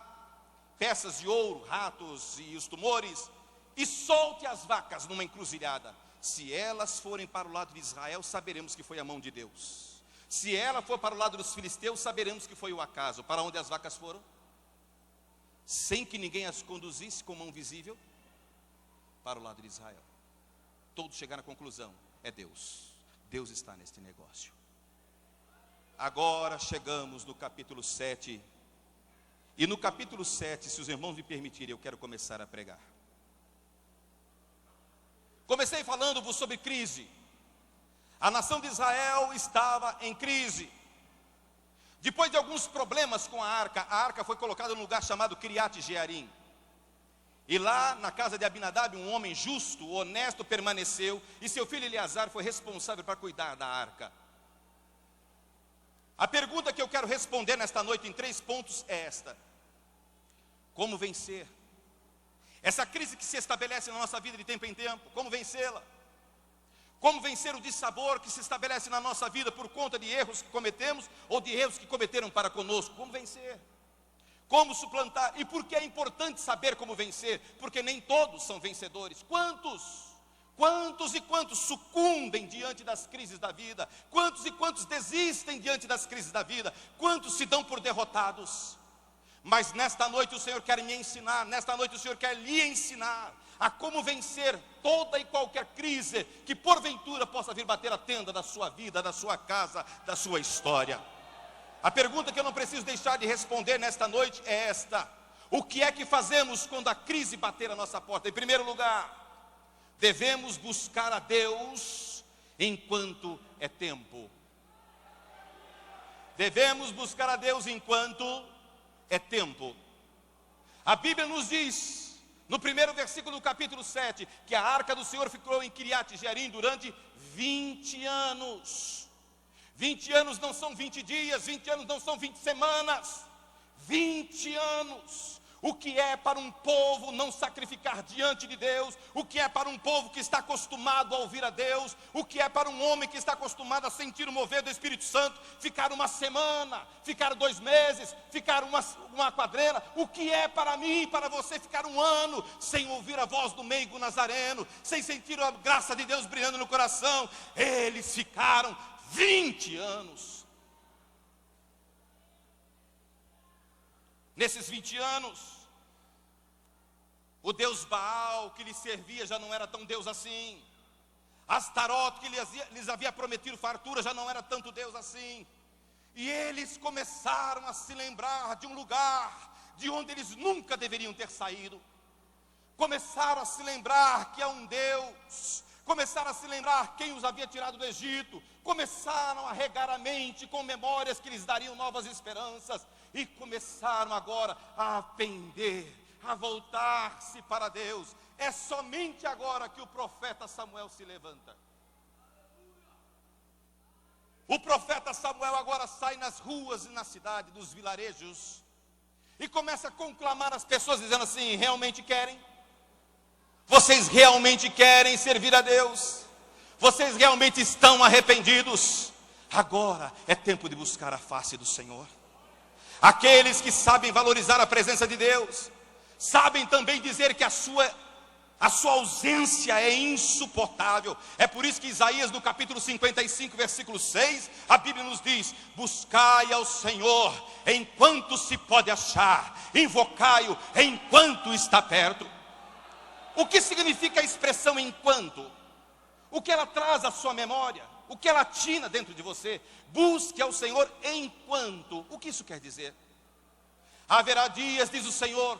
peças de ouro, ratos e os tumores, e solte as vacas numa encruzilhada. Se elas forem para o lado de Israel, saberemos que foi a mão de Deus. Se ela for para o lado dos filisteus, saberemos que foi o acaso. Para onde as vacas foram? Sem que ninguém as conduzisse com mão visível, para o lado de Israel. Todos chegaram à conclusão: é Deus. Deus está neste negócio. Agora chegamos no capítulo 7. E no capítulo 7, se os irmãos me permitirem, eu quero começar a pregar. Comecei falando-vos sobre crise. A nação de Israel estava em crise. Depois de alguns problemas com a arca foi colocada num lugar chamado Kiriat Jearim. E lá na casa de Abinadab, um homem justo, honesto, permaneceu, e seu filho Eleazar foi responsável para cuidar da arca. A pergunta que eu quero responder nesta noite em 3 pontos é esta: como vencer essa crise que se estabelece na nossa vida de tempo em tempo? Como vencê-la? Como vencer o dissabor que se estabelece na nossa vida por conta de erros que cometemos ou de erros que cometeram para conosco? Como vencer? Como suplantar? E por que é importante saber como vencer? Porque nem todos são vencedores. Quantos e quantos sucumbem diante das crises da vida? Quantos e quantos desistem diante das crises da vida? Quantos se dão por derrotados? Mas nesta noite o Senhor quer me ensinar, nesta noite o Senhor quer lhe ensinar a como vencer toda e qualquer crise que porventura possa vir bater a tenda da sua vida, da sua casa, da sua história. A pergunta que eu não preciso deixar de responder nesta noite é esta: o que é que fazemos quando a crise bater a nossa porta? Em primeiro lugar, devemos buscar a Deus enquanto é tempo. Devemos buscar a Deus enquanto é tempo. A Bíblia nos diz, no primeiro versículo do capítulo 7, que a arca do Senhor ficou em Kiriat Jearim durante 20 anos. 20 anos não são 20 dias, 20 anos não são 20 semanas. 20 anos. O que é para um povo não sacrificar diante de Deus? O que é para um povo que está acostumado a ouvir a Deus? O que é para um homem que está acostumado a sentir o mover do Espírito Santo? Ficar uma semana, ficar 2 meses, ficar uma quadrena? O que é para mim e para você ficar 1 ano sem ouvir a voz do meigo nazareno, sem sentir a graça de Deus brilhando no coração? Eles ficaram 20 anos. Nesses 20 anos, o Deus Baal que lhes servia já não era tão Deus assim. Astarote que lhes havia prometido fartura já não era tanto Deus assim. E eles começaram a se lembrar de um lugar de onde eles nunca deveriam ter saído. Começaram a se lembrar que há um Deus. Começaram a se lembrar quem os havia tirado do Egito. Começaram a regar a mente com memórias que lhes dariam novas esperanças. E começaram agora a pender, a voltar-se para Deus. É somente agora que o profeta Samuel se levanta. O profeta Samuel agora sai nas ruas e na cidade, dos vilarejos, e começa a conclamar as pessoas, dizendo assim: realmente querem? Vocês realmente querem servir a Deus? Vocês realmente estão arrependidos? Agora é tempo de buscar a face do Senhor. Aqueles que sabem valorizar a presença de Deus, sabem também dizer que a sua ausência é insuportável. É por isso que Isaías, no capítulo 55, versículo 6, a Bíblia nos diz: buscai ao Senhor enquanto se pode achar, invocai-o enquanto está perto. O que significa a expressão enquanto? O que ela traz à sua memória? O que ela atina dentro de você? Busque ao Senhor enquanto. O que isso quer dizer? Haverá dias, diz o Senhor,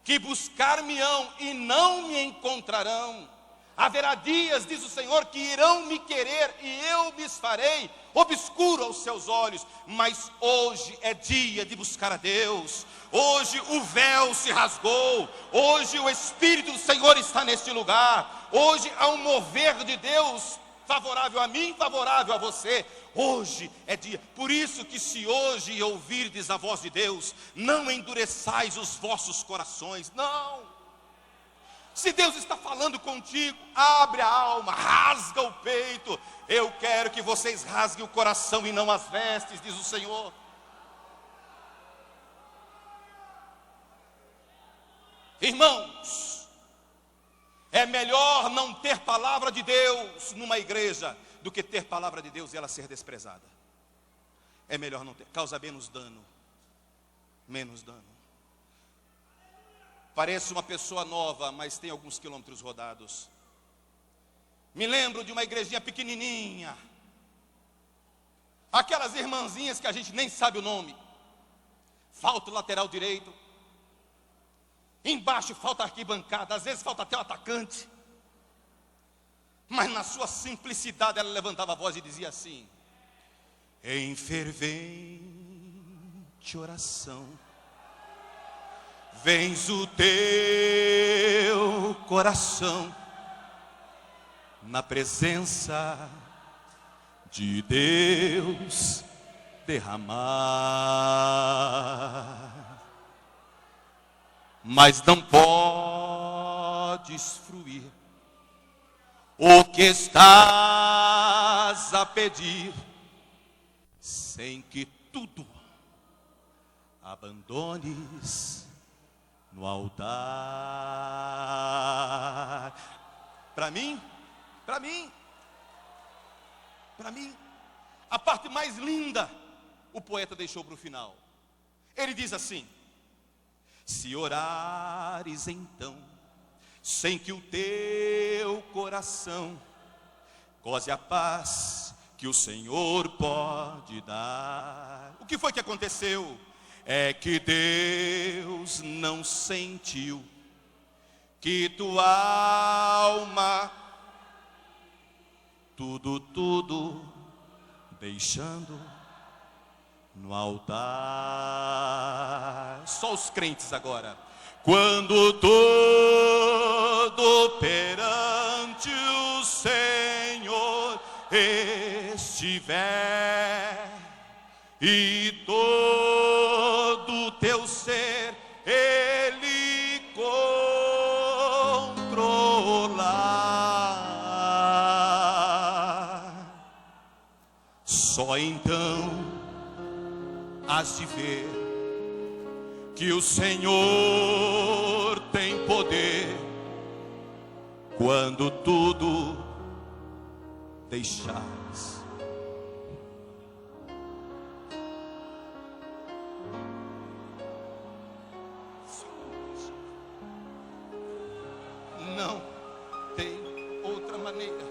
que buscar-me-ão e não me encontrarão. Haverá dias, diz o Senhor, que irão me querer e eu me farei obscuro aos seus olhos. Mas hoje é dia de buscar a Deus. Hoje o véu se rasgou. Hoje o Espírito do Senhor está neste lugar. Hoje há um mover de Deus favorável a mim, favorável a você. Hoje é dia. Por isso que se hoje ouvirdes a voz de Deus, não endureçais os vossos corações. Não. Se Deus está falando contigo, abre a alma, rasga o peito. Eu quero que vocês rasguem o coração e não as vestes, diz o Senhor. Irmãos, é melhor não ter palavra de Deus numa igreja do que ter palavra de Deus e ela ser desprezada. É melhor não ter, causa menos dano. Menos dano. Pareço uma pessoa nova, mas tem alguns quilômetros rodados. Me lembro de uma igrejinha pequenininha. Aquelas irmãzinhas que a gente nem sabe o nome. Falta o lateral direito. Embaixo falta a arquibancada, às vezes falta até o atacante. Mas na sua simplicidade ela levantava a voz e dizia assim: em fervente oração, vens o teu coração na presença de Deus derramar. Mas não podes fruir o que estás a pedir, sem que tudo abandones no altar. Para mim, a parte mais linda, o poeta deixou para o final. Ele diz assim: se orares então, sem que o teu coração goze a paz que o Senhor pode dar. O que foi que aconteceu? É que Deus não sentiu que tua alma tudo deixando no altar. Só os crentes agora. Quando todo perante o Senhor estiver e todo teu ser Só então hás de ver que o Senhor tem poder quando tudo deixares. Não tem outra maneira.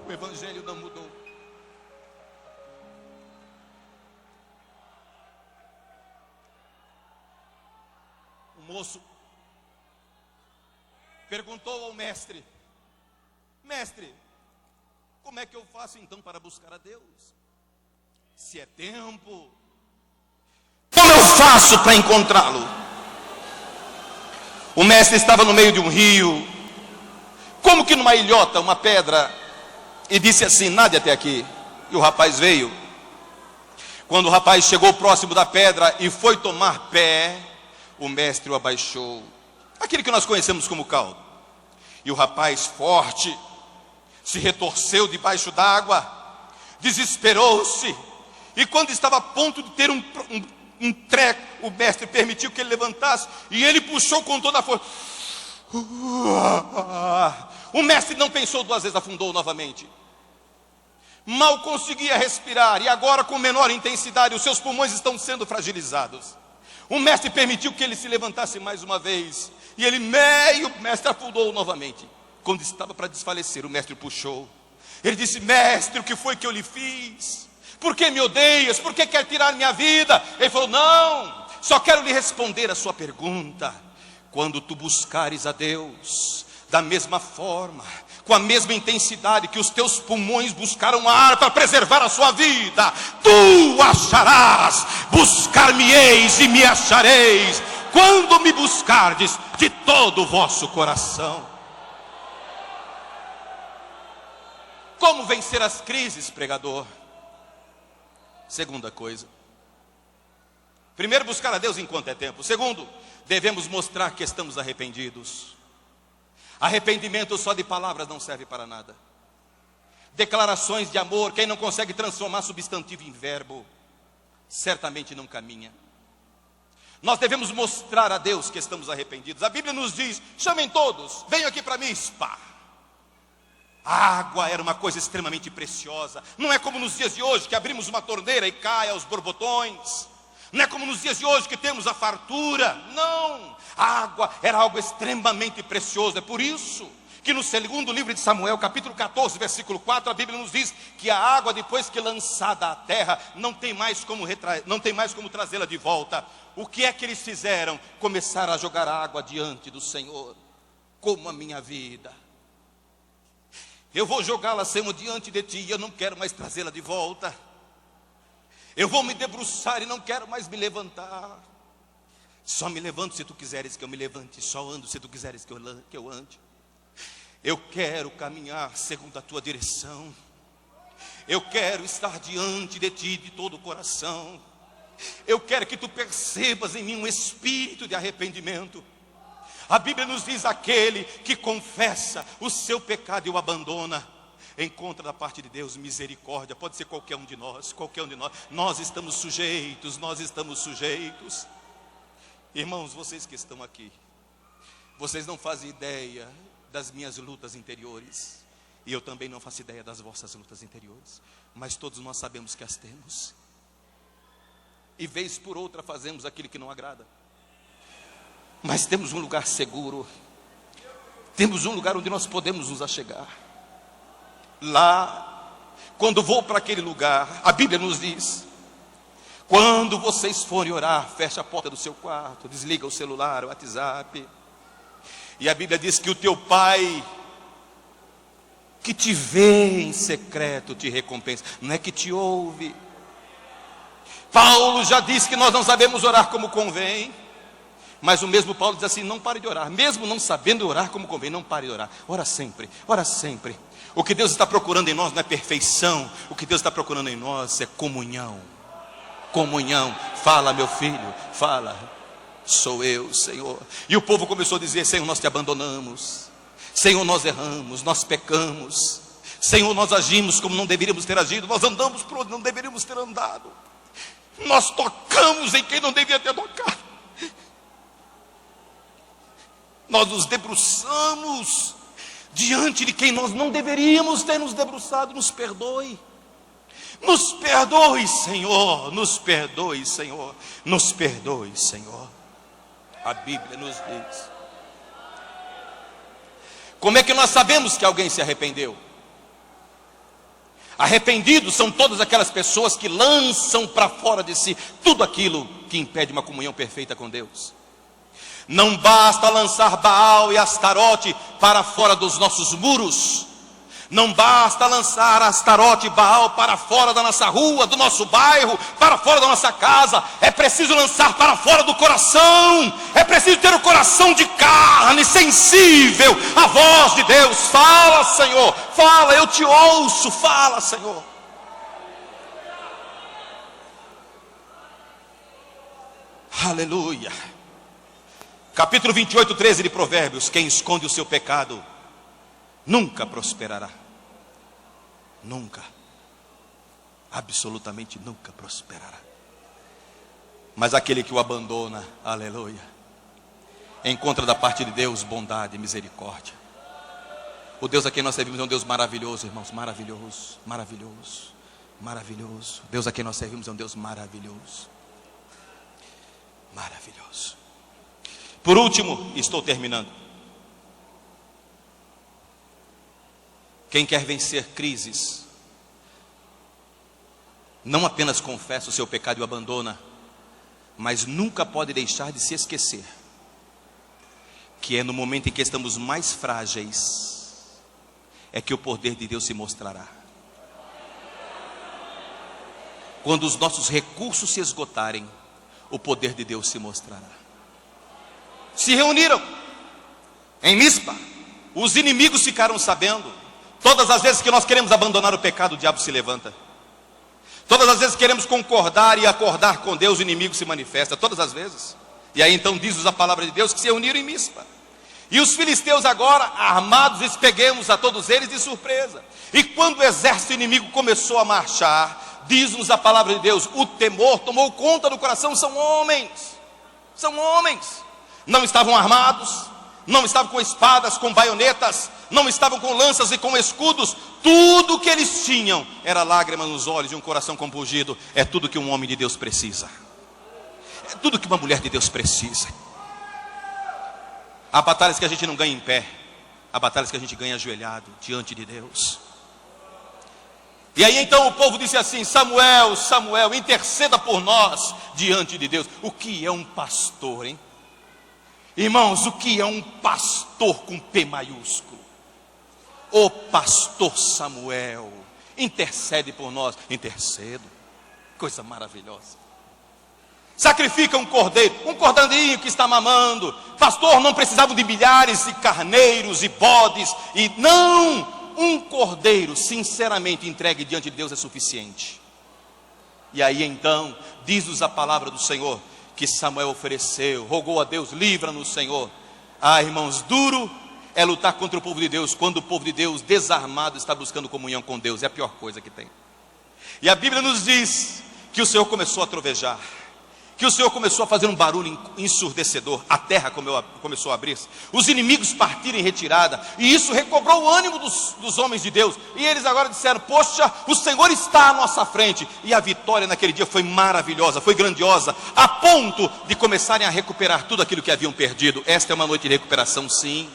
O Evangelho não mudou. O moço perguntou ao mestre: mestre, como é que eu faço então para buscar a Deus? Se é tempo, como eu faço para encontrá-lo? O mestre estava no meio de um rio, como que numa ilhota, uma pedra, e disse assim: nade até aqui. E o rapaz veio. Quando o rapaz chegou próximo da pedra e foi tomar pé, o mestre o abaixou, aquele que nós conhecemos como caldo. E o rapaz, forte, se retorceu debaixo d'água, desesperou-se, e quando estava a ponto de ter um treco, o mestre permitiu que ele levantasse, e ele puxou com toda a força. O mestre não pensou duas vezes, afundou novamente. Mal conseguia respirar, e agora com menor intensidade, os seus pulmões estão sendo fragilizados. O mestre permitiu que ele se levantasse mais uma vez, e o mestre afundou novamente. Quando estava para desfalecer, o mestre puxou. Ele disse: mestre, o que foi que eu lhe fiz? Por que me odeias? Por que quer tirar minha vida? Ele falou: não, só quero lhe responder a sua pergunta. Quando tu buscares a Deus da mesma forma, com a mesma intensidade que os teus pulmões buscaram ar para preservar a sua vida, tu acharás, buscar-me-eis e me achareis, quando me buscardes de todo o vosso coração. Como vencer as crises, pregador? Segunda coisa: primeiro, buscar a Deus enquanto é tempo. Segundo, devemos mostrar que estamos arrependidos. Arrependimento só de palavras não serve para nada. Declarações de amor, quem não consegue transformar substantivo em verbo, certamente não caminha. Nós devemos mostrar a Deus que estamos arrependidos. A Bíblia nos diz: chamem todos, venham aqui para Mispa. A água era uma coisa extremamente preciosa. Não é como nos dias de hoje, que abrimos uma torneira e cai aos borbotões. Não é como nos dias de hoje, que temos a fartura. Não, a água era algo extremamente precioso. É por isso que no segundo livro de Samuel, capítulo 14, versículo 4, a Bíblia nos diz que a água, depois que lançada à terra, não tem mais como trazê-la de volta. O que é que eles fizeram? Começaram a jogar água diante do Senhor. Como a minha vida, eu vou jogá-la, Senhor, diante de ti, e eu não quero mais trazê-la de volta. Eu vou me debruçar e não quero mais me levantar. Só me levanto se tu quiseres que eu me levante, só ando se tu quiseres que eu ande. Eu quero caminhar segundo a tua direção. Eu quero estar diante de ti de todo o coração. Eu quero que tu percebas em mim um espírito de arrependimento. A Bíblia nos diz: aquele que confessa o seu pecado e o abandona, encontra da parte de Deus misericórdia. Pode ser qualquer um de nós, nós estamos sujeitos. Irmãos, vocês que estão aqui, vocês não fazem ideia das minhas lutas interiores, e eu também não faço ideia das vossas lutas interiores, mas todos nós sabemos que as temos, e vez por outra fazemos aquilo que não agrada. Mas temos um lugar seguro, temos um lugar onde nós podemos nos achegar. Lá, quando vou para aquele lugar, a Bíblia nos diz: quando vocês forem orar, feche a porta do seu quarto, desliga o celular, o WhatsApp. E a Bíblia diz que o teu Pai, que te vê em secreto, te recompensa. Não é que te ouve. Paulo já disse que nós não sabemos orar como convém. Mas o mesmo Paulo diz assim: não pare de orar, mesmo não sabendo orar como convém, não pare de orar, ora sempre, ora sempre. O que Deus está procurando em nós não é perfeição, o que Deus está procurando em nós é comunhão. Comunhão. Fala, meu filho, fala: sou eu, Senhor. E o povo começou a dizer: Senhor, nós te abandonamos, Senhor, nós erramos, nós pecamos, Senhor, nós agimos como não deveríamos ter agido, nós andamos por onde não deveríamos ter andado, nós tocamos em quem não devia ter tocado, nós nos debruçamos diante de quem nós não deveríamos ter nos debruçado. Nos perdoe, Senhor, nos perdoe, Senhor, nos perdoe, Senhor. A Bíblia nos diz. Como é que nós sabemos que alguém se arrependeu? Arrependidos são todas aquelas pessoas que lançam para fora de si tudo aquilo que impede uma comunhão perfeita com Deus. Não basta lançar Baal e Astarote para fora dos nossos muros. Não basta lançar Astarote e Baal para fora da nossa rua, do nosso bairro, para fora da nossa casa. É preciso lançar para fora do coração. É preciso ter o coração de carne, sensível à voz de Deus. Fala, Senhor, fala, eu te ouço. Fala, Senhor. Aleluia. Capítulo 28, 13 de Provérbios: quem esconde o seu pecado nunca prosperará. Nunca, absolutamente nunca prosperará. Mas aquele que o abandona, aleluia, encontra da parte de Deus bondade e misericórdia. O Deus a quem nós servimos é um Deus maravilhoso, irmãos, maravilhoso, maravilhoso, maravilhoso. Deus a quem nós servimos é um Deus maravilhoso, maravilhoso. Por último, estou terminando. Quem quer vencer crises, não apenas confessa o seu pecado e o abandona, mas nunca pode deixar de se esquecer que é no momento em que estamos mais frágeis é que o poder de Deus se mostrará. Quando os nossos recursos se esgotarem, o poder de Deus se mostrará. Se reuniram em Mispa, os inimigos ficaram sabendo. Todas as vezes que nós queremos abandonar o pecado, o diabo se levanta. Todas as vezes que queremos concordar e acordar com Deus, o inimigo se manifesta. Todas as vezes. E aí então diz-nos a palavra de Deus que se reuniram em Mispa. E os filisteus agora, armados, espeguemos a todos eles de surpresa. E quando o exército inimigo começou a marchar, diz-nos a palavra de Deus, o temor tomou conta do coração. São homens. Não estavam armados, não estavam com espadas, com baionetas, não estavam com lanças e com escudos. Tudo que eles tinham era lágrimas nos olhos e um coração compungido. É tudo que um homem de Deus precisa. É tudo que uma mulher de Deus precisa. Há batalhas que a gente não ganha em pé, há batalhas que a gente ganha ajoelhado diante de Deus. E aí então o povo disse assim: Samuel, Samuel, interceda por nós diante de Deus. O que é um pastor, hein? Irmãos, o que é um pastor com P maiúsculo? O pastor Samuel, intercede por nós. Intercedo, coisa maravilhosa. Sacrifica um cordeirinho que está mamando. Pastor, não precisavam de milhares de carneiros e bodes. E não, um cordeiro sinceramente entregue diante de Deus é suficiente. E aí então, diz-nos a palavra do Senhor, que Samuel ofereceu, rogou a Deus: livra-nos, Senhor. Ah, irmãos, duro é lutar contra o povo de Deus, quando o povo de Deus, desarmado, está buscando comunhão com Deus. É a pior coisa que tem. E a Bíblia nos diz que o Senhor começou a trovejar, que o Senhor começou a fazer um barulho ensurdecedor, a terra começou a abrir-se, os inimigos partiram em retirada, e isso recobrou o ânimo dos homens de Deus, e eles agora disseram: poxa, o Senhor está à nossa frente. E a vitória naquele dia foi maravilhosa, foi grandiosa, a ponto de começarem a recuperar tudo aquilo que haviam perdido. Esta é uma noite de recuperação, sim.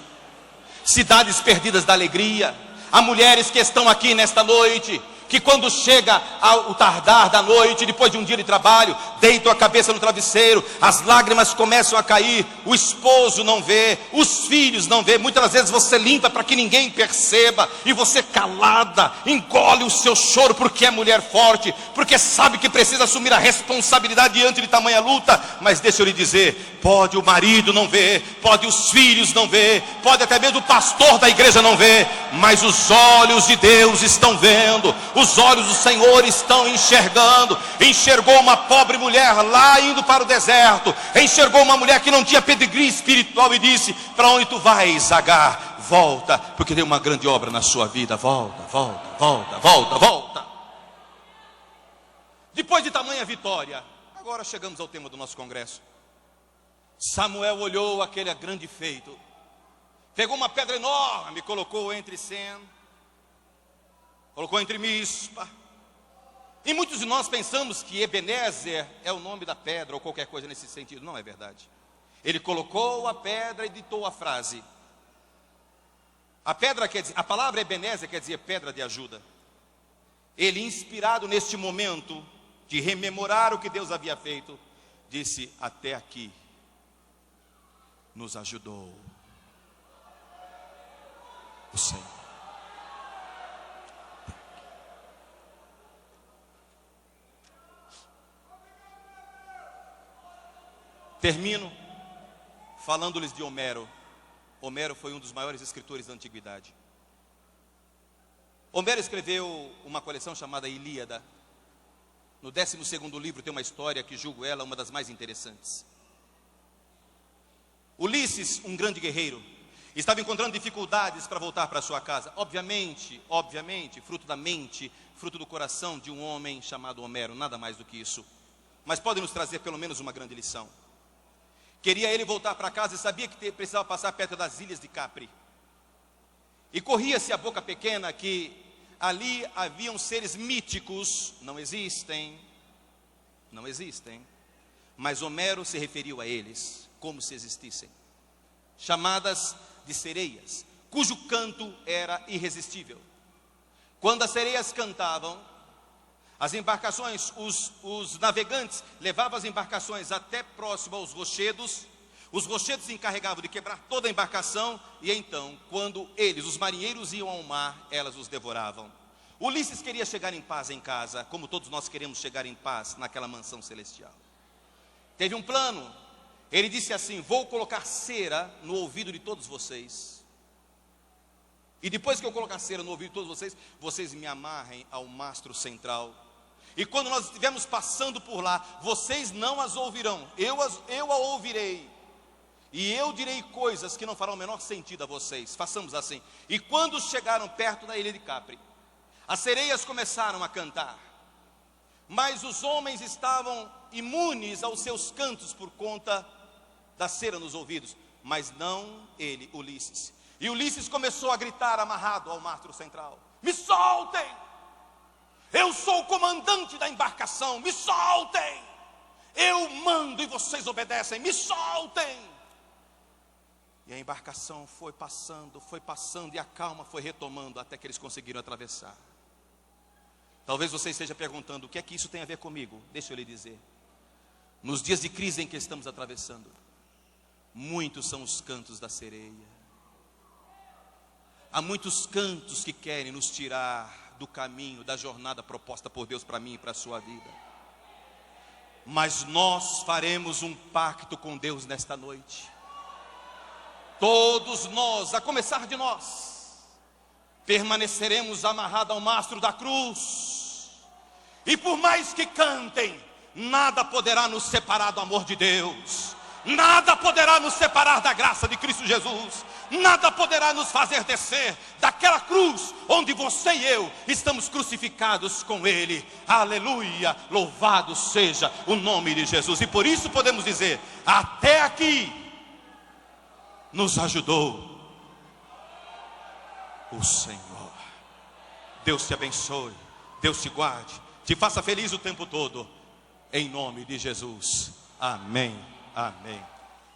Cidades perdidas da alegria. Há mulheres que estão aqui nesta noite, que quando chega ao tardar da noite, depois de um dia de trabalho, deitam a cabeça no travesseiro, as lágrimas começam a cair, o esposo não vê, os filhos não vê, muitas vezes você limpa para que ninguém perceba, e você calada, engole o seu choro, porque é mulher forte, porque sabe que precisa assumir a responsabilidade diante de tamanha luta. Mas deixa eu lhe dizer, pode o marido não ver, pode os filhos não ver, pode até mesmo o pastor da igreja não ver, mas os olhos de Deus estão vendo. Os olhos do Senhor estão enxergando. Enxergou uma pobre mulher lá indo para o deserto. Enxergou uma mulher que não tinha pedigree espiritual e disse: para onde tu vais, Agar? volta, porque tem uma grande obra na sua vida. Volta, volta, volta, volta, volta. Depois de tamanha vitória, agora chegamos ao tema do nosso congresso. Samuel olhou aquele grande feito, pegou uma pedra enorme, colocou entre Sem, colocou entre Mispa. E muitos de nós pensamos que Ebenezer é o nome da pedra, ou qualquer coisa nesse sentido. Não é verdade. Ele colocou a pedra e ditou a frase. A palavra Ebenezer quer dizer pedra de ajuda. Ele, inspirado neste momento de rememorar o que Deus havia feito, disse: até aqui nos ajudou o Senhor. Termino falando-lhes de Homero. Homero foi um dos maiores escritores da antiguidade. Homero escreveu uma coleção chamada Ilíada. No 12º livro tem uma história que julgo ela uma das mais interessantes. Ulisses, um grande guerreiro, estava encontrando dificuldades para voltar para sua casa. Obviamente, fruto da mente, fruto do coração de um homem chamado Homero, nada mais do que isso. Mas pode nos trazer pelo menos uma grande lição. Queria ele voltar para casa e sabia que precisava passar perto das ilhas de Capri. E corria-se a boca pequena que ali haviam seres míticos, não existem, mas Homero se referiu a eles como se existissem, chamadas de sereias, cujo canto era irresistível. Quando as sereias cantavam, as embarcações, os navegantes levavam as embarcações até próximo aos rochedos. Os rochedos se encarregavam de quebrar toda a embarcação. E então, quando os marinheiros iam ao mar, elas os devoravam. Ulisses queria chegar em paz em casa, como todos nós queremos chegar em paz naquela mansão celestial. Teve um plano. Ele disse assim: vou colocar cera no ouvido de todos vocês. E depois que eu colocar cera no ouvido de todos vocês, vocês me amarrem ao mastro central. E quando nós estivermos passando por lá, vocês não as ouvirão, eu a ouvirei. E eu direi coisas que não farão o menor sentido a vocês. Façamos assim. E quando chegaram perto da ilha de Capri, as sereias começaram a cantar. Mas os homens estavam imunes aos seus cantos por conta da cera nos ouvidos. Mas não ele, Ulisses. E Ulisses começou a gritar amarrado ao mastro central: me soltem! Eu sou o comandante da embarcação, me soltem! Eu mando e vocês obedecem, me soltem! E a embarcação foi passando e a calma foi retomando até que eles conseguiram atravessar. Talvez você esteja perguntando: o que é que isso tem a ver comigo? Deixa eu lhe dizer. Nos dias de crise em que estamos atravessando, muitos são os cantos da sereia. Há muitos cantos que querem nos tirar do caminho, da jornada proposta por Deus para mim e para a sua vida. Mas nós faremos um pacto com Deus nesta noite. Todos nós, a começar de nós, permaneceremos amarrados ao mastro da cruz. E por mais que cantem, nada poderá nos separar do amor de Deus. Nada poderá nos separar da graça de Cristo Jesus. Nada poderá nos fazer descer daquela cruz onde você e eu estamos crucificados com Ele. Aleluia, louvado seja o nome de Jesus. E por isso podemos dizer: até aqui nos ajudou o Senhor. Deus te abençoe, Deus te guarde, te faça feliz o tempo todo, em nome de Jesus. Amém. Amém.